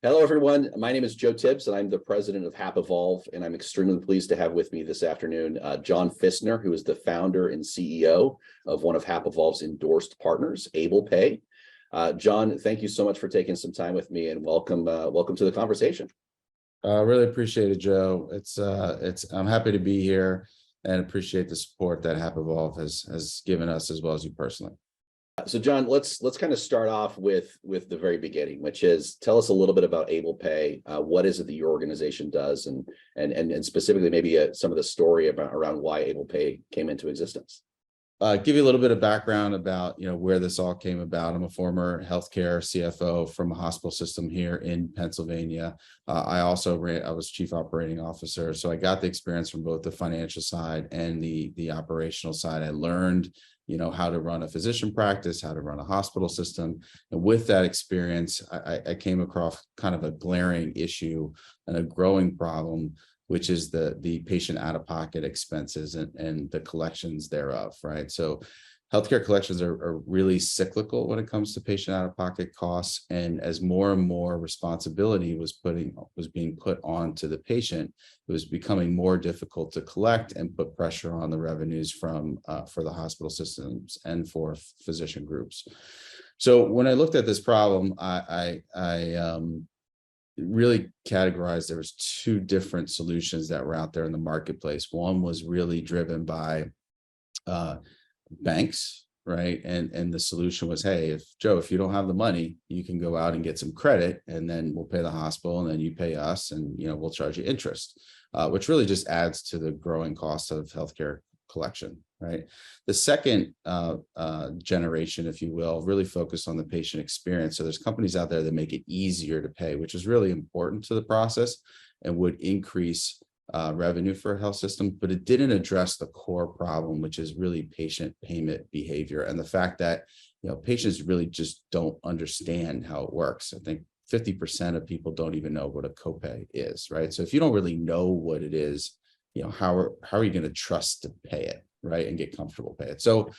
Hello, everyone. My name is Joe Tibbs, and I'm the president of HAPevolve, and I'm extremely pleased to have with me this afternoon John Fistner, who is the founder and CEO of one of HAPevolve's endorsed partners, AblePay. John, thank you so much for taking some time with me, and welcome to the conversation. Really appreciate it, Joe. I'm happy to be here and appreciate the support that HAPevolve has given us, as well as you personally. So, John, let's kind of start off with the very beginning, which is tell us a little bit about AblePay. What is it that your organization does, and specifically maybe some of the story around why AblePay came into existence. Give you a little bit of background about where this all came about. I'm a former healthcare CFO from a hospital system here in Pennsylvania. I was chief operating officer, so I got the experience from both the financial side and the operational side. I learned how to run a physician practice, how to run a hospital system. And with that experience, I came across kind of a glaring issue and a growing problem, which is the patient out-of-pocket expenses and the collections thereof, right? So healthcare collections are really cyclical when it comes to patient out-of-pocket costs. And as more and more responsibility was being put onto the patient, it was becoming more difficult to collect and put pressure on the revenues for the hospital systems and for physician groups. So when I looked at this problem, I really categorized there was two different solutions that were out there in the marketplace. One was really driven by banks, right? And the solution was, hey, if you don't have the money, you can go out and get some credit, and then we'll pay the hospital, and then you pay us, and we'll charge you interest, which really just adds to the growing cost of healthcare collection, right? The second generation, if you will, really focused on the patient experience. So there's companies out there that make it easier to pay, which is really important to the process and would increase revenue for a health system, but it didn't address the core problem, which is really patient payment behavior and the fact that patients really just don't understand how it works. I think 50% of people don't even know what a copay is, right? So if you don't really know what it is, how are you going to trust to pay it, right, and get comfortable pay it? So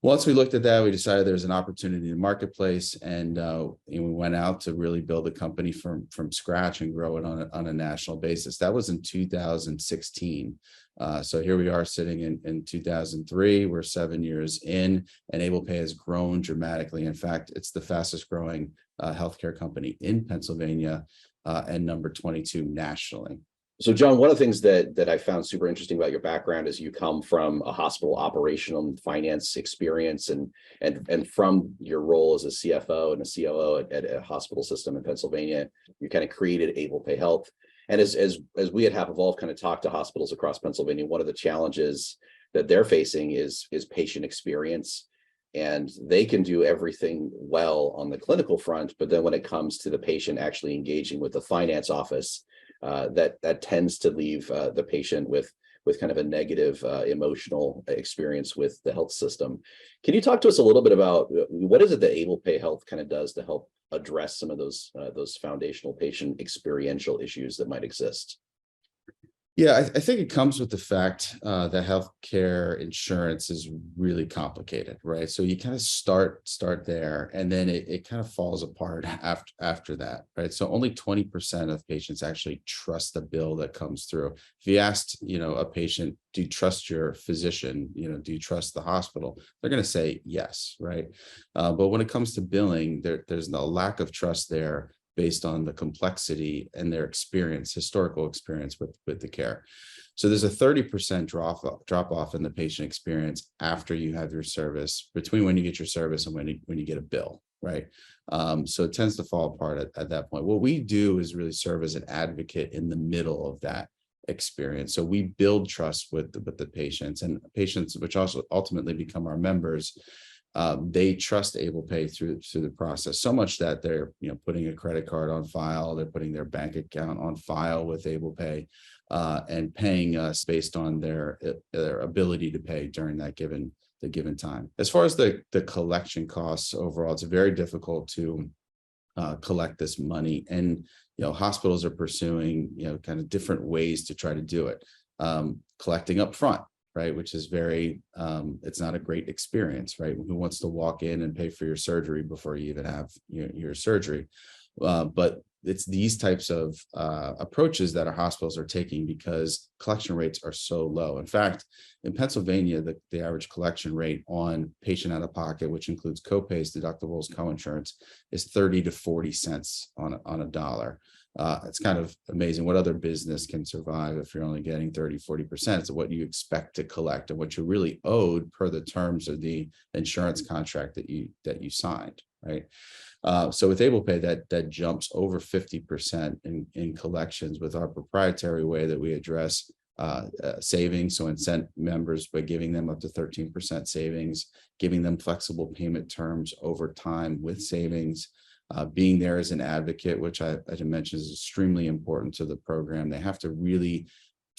once we looked at that, we decided there's an opportunity in the marketplace, and we went out to really build a company from scratch and grow it on a national basis. That was in 2016. So here we are sitting in 2003. We're 7 years in, and AblePay has grown dramatically. In fact, it's the fastest growing healthcare company in Pennsylvania and number 22 nationally. So, John, one of the things that I found super interesting about your background is you come from a hospital operational and finance experience, and from your role as a CFO and a COO at a hospital system in Pennsylvania, you kind of created AblePay Health. And as we at HAPevolve kind of talk to hospitals across Pennsylvania, one of the challenges that they're facing is patient experience. And they can do everything well on the clinical front, but then when it comes to the patient actually engaging with the finance office, that tends to leave the patient with kind of a negative emotional experience with the health system. Can you talk to us a little bit about what is it that AblePay Health kind of does to help address some of those foundational patient experiential issues that might exist? Yeah, I think it comes with the fact that healthcare insurance is really complicated, right? So you kind of start there, and then it kind of falls apart after that, right? So only 20% of patients actually trust the bill that comes through. If you asked, a patient, do you trust your physician? Do you trust the hospital? They're going to say yes, right? But when it comes to billing, there's no lack of trust there, based on the complexity and their historical experience with the care. So there's a 30% drop off in the patient experience after you have your service, between when you get your service and when you get a bill, right? So it tends to fall apart at that point. What we do is really serve as an advocate in the middle of that experience. So we build trust with the patients, and patients, which also ultimately become our members, they trust AblePay through the process, so much that they're putting a credit card on file, they're putting their bank account on file with AblePay, and paying us based on their ability to pay during the given time. As far as the collection costs overall, it's very difficult to collect this money, and hospitals are pursuing kind of different ways to try to do it. Collecting up front, right? Which is it's not a great experience, right? Who wants to walk in and pay for your surgery before you even have your surgery? But it's these types of approaches that our hospitals are taking because collection rates are so low. In fact, in Pennsylvania, the average collection rate on patient out of pocket, which includes copays, deductibles, coinsurance, is 30 to 40 cents on a dollar. It's kind of amazing what other business can survive if you're only getting 30, 40% of what you expect to collect and what you're really owed per the terms of the insurance contract that you signed, right? So with AblePay, that jumps over 50% in collections with our proprietary way that we address savings. So incent members by giving them up to 13% savings, giving them flexible payment terms over time with savings. Being there as an advocate, which I mentioned is extremely important to the program. They have to really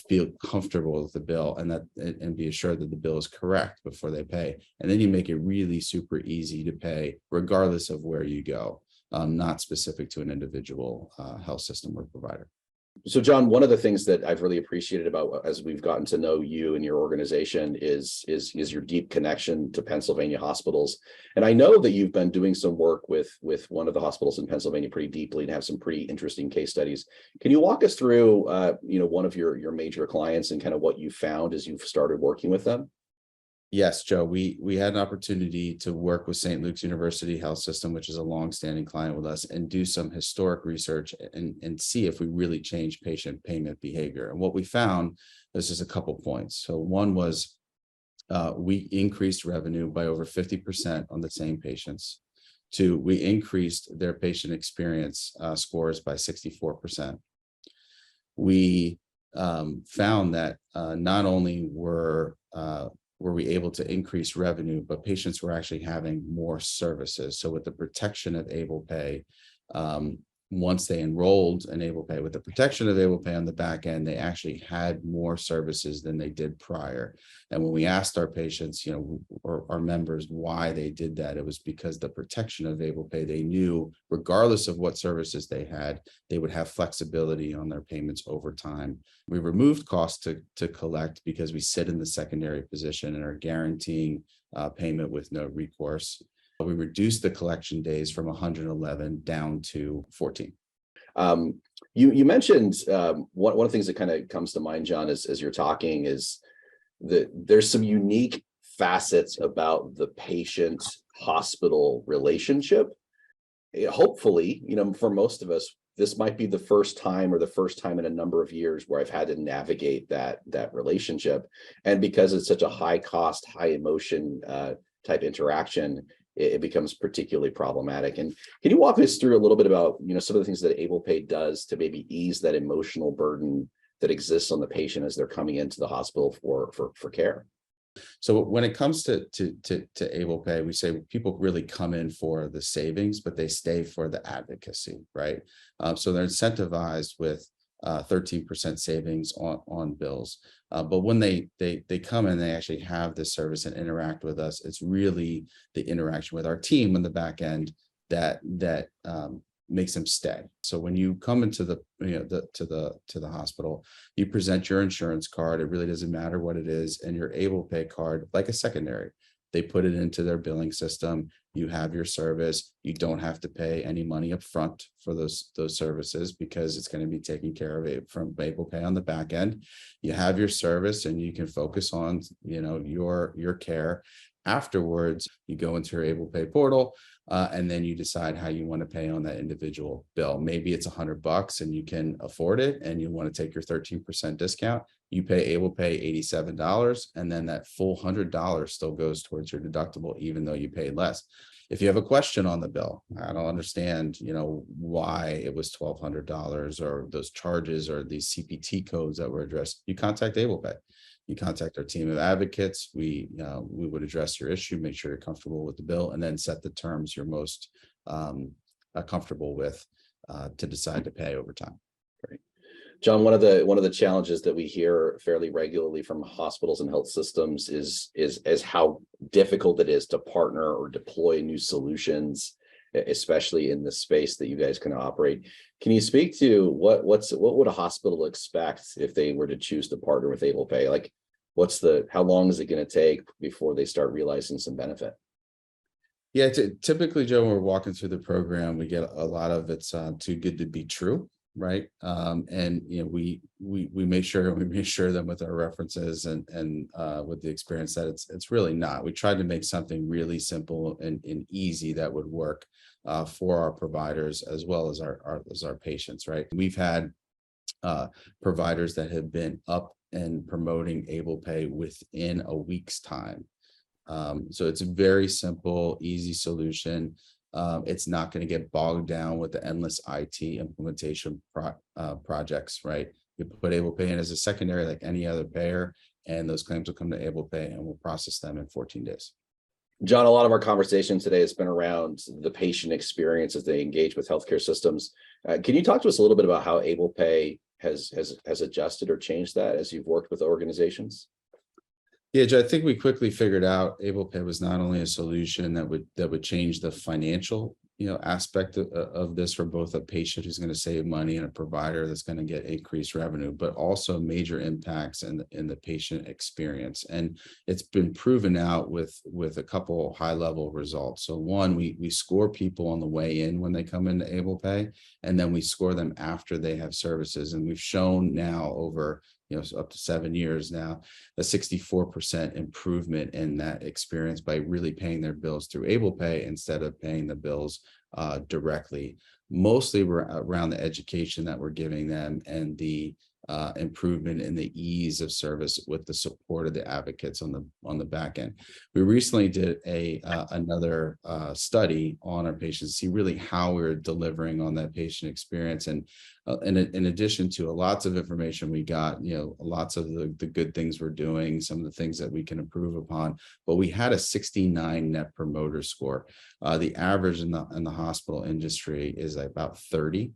feel comfortable with the bill and be assured that the bill is correct before they pay. And then you make it really super easy to pay regardless of where you go, not specific to an individual health system or provider. So, John, one of the things that I've really appreciated about as we've gotten to know you and your organization is your deep connection to Pennsylvania hospitals. And I know that you've been doing some work with one of the hospitals in Pennsylvania pretty deeply and have some pretty interesting case studies. Can you walk us through, one of your major clients and kind of what you found as you've started working with them? Yes, Joe, we had an opportunity to work with St. Luke's University Health System, which is a longstanding client with us, and do some historic research and see if we really change patient payment behavior. And what we found is just a couple points. So one was we increased revenue by over 50% on the same patients. Two, we increased their patient experience scores by 64%. We found that not only were we able to increase revenue, but patients were actually having more services. So with the protection of AblePay, once they enrolled in AblePay, with the protection of AblePay on the back end, they actually had more services than they did prior. And when we asked our patients, or our members why they did that, it was because the protection of AblePay, they knew regardless of what services they had, they would have flexibility on their payments over time. We removed costs to collect because we sit in the secondary position and are guaranteeing payment with no recourse. We reduced the collection days from 111 down to 14. You mentioned one of the things that kind of comes to mind, John, as you're talking is that there's some unique facets about the patient-hospital relationship. Hopefully, for most of us, this might be the first time in a number of years where I've had to navigate that relationship. And because it's such a high cost, high emotion type interaction, it becomes particularly problematic. And can you walk us through a little bit about, some of the things that AblePay does to maybe ease that emotional burden that exists on the patient as they're coming into the hospital for care? So when it comes to AblePay, we say people really come in for the savings, but they stay for the advocacy, right? So they're incentivized with 13% savings on bills. But when they come in, they actually have this service and interact with us. It's really the interaction with our team on the back end that makes them stay. So when you come into the hospital, you present your insurance card. It really doesn't matter what it is, and your AblePay card, like a secondary. They put it into their billing system. You have your service. You don't have to pay any money up front for those services because it's going to be taken care of from AblePay on the back end. You have your service and you can focus on, your care. Afterwards, you go into your AblePay portal and then you decide how you want to pay on that individual bill. Maybe it's $100 and you can afford it and you want to take your 13% discount. You pay AblePay $87 and then that full $100 still goes towards your deductible, even though you paid less. If you have a question on the bill, I don't understand, why it was $1,200 or those charges or these CPT codes that were addressed, you contact AblePay. You contact our team of advocates. We would address your issue, make sure you're comfortable with the bill, and then set the terms you're most comfortable with to decide to pay over time. Great. John, one of the challenges that we hear fairly regularly from hospitals and health systems is how difficult it is to partner or deploy new solutions, especially in the space that you guys can operate. Can you speak to what would a hospital expect if they were to choose to partner with AblePay? Like, how long is it going to take before they start realizing some benefit? Yeah, typically, Joe, when we're walking through the program, we get a lot of it's too good to be true, right? And we make sure we reassure them with our references and with the experience that it's really not. We tried to make something really simple and easy that would work for our providers as well as our patients, right? We've had providers that have been up and promoting AblePay within a week's time. So it's a very simple, easy solution. It's not going to get bogged down with the endless IT implementation projects, right? You put AblePay in as a secondary like any other payer, and those claims will come to AblePay and we'll process them in 14 days. John, a lot of our conversation today has been around the patient experience as they engage with healthcare systems. Can you talk to us a little bit about how AblePay has adjusted or changed that as you've worked with organizations? Yeah, Joe, I think we quickly figured out AblePay was not only a solution that would change the financial aspect of this for both a patient who's going to save money and a provider that's going to get increased revenue, but also major impacts in the patient experience. And it's been proven out with a couple high level results. So one, we score people on the way in when they come into AblePay, and then we score them after they have services. And we've shown now over so up to 7 years now, a 64% improvement in that experience by really paying their bills through AblePay instead of paying the bills directly, mostly around the education that we're giving them and the improvement in the ease of service with the support of the advocates on the back end. We recently did another study on our patients to see really how we're delivering on that patient experience. And in addition to lots of information we got, lots of the good things we're doing, some of the things that we can improve upon, but we had a 69 net promoter score. The average in the hospital industry is about 30.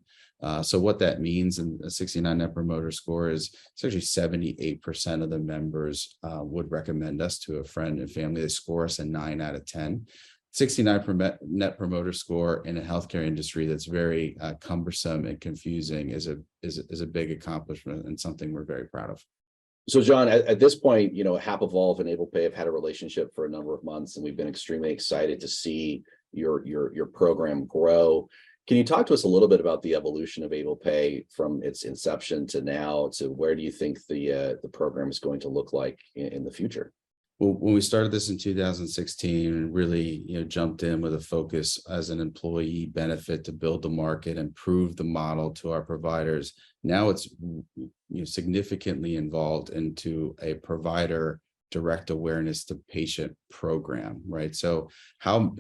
So what that means in a 69 net promoter score is essentially 78% of the members would recommend us to a friend and family. They score us a 9 out of 10. 69 net promoter score in a healthcare industry that's very cumbersome and confusing is a big accomplishment and something we're very proud of. So, John, at this point, HAPevolve and AblePay have had a relationship for a number of months, and we've been extremely excited to see your program grow. Can you talk to us a little bit about the evolution of AblePay from its inception to now? To where do you think the program is going to look like in the future? Well, when we started this in 2016, and really, jumped in with a focus as an employee benefit to build the market and prove the model to our providers. Now it's significantly involved into a provider direct awareness to patient program, right? So how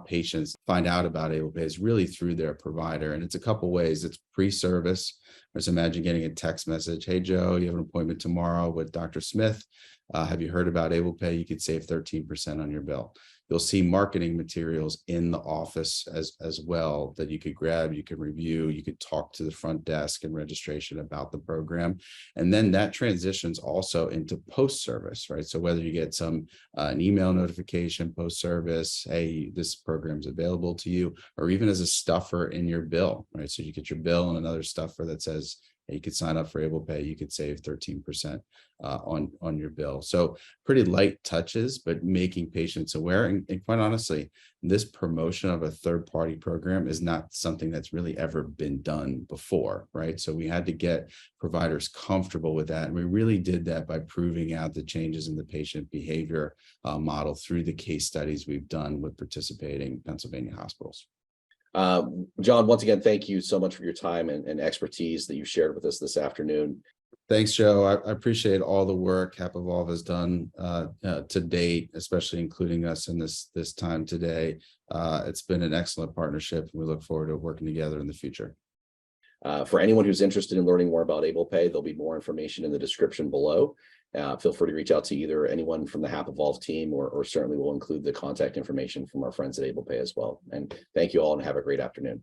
patients find out about AblePay is really through their provider. And it's a couple ways. It's pre-service. Just imagine getting a text message. Hey, Joe, you have an appointment tomorrow with Dr. Smith. Have you heard about AblePay? You could save 13% on your bill. You'll see marketing materials in the office as well that you could grab, you could review, you could talk to the front desk and registration about the program. And then that transitions also into post-service, right? So whether you get an email notification post-service, hey, this program's available to you, or even as a stuffer in your bill, right? So you get your bill and another stuffer that says, you could sign up for AblePay, you could save 13% on your bill. So pretty light touches, but making patients aware. And quite honestly, this promotion of a third-party program is not something that's really ever been done before, right? So we had to get providers comfortable with that. And we really did that by proving out the changes in the patient behavior model through the case studies we've done with participating Pennsylvania hospitals. John, once again, thank you so much for your time and expertise that you shared with us this afternoon. Thanks, Joe. I appreciate all the work HAPevolve has done to date, especially including us in this time today. It's been an excellent partnership, and we look forward to working together in the future. For anyone who's interested in learning more about AblePay, there'll be more information in the description below. Feel free to reach out to either anyone from the HAPevolve team, or certainly we'll include the contact information from our friends at AblePay as well. And thank you all, and have a great afternoon.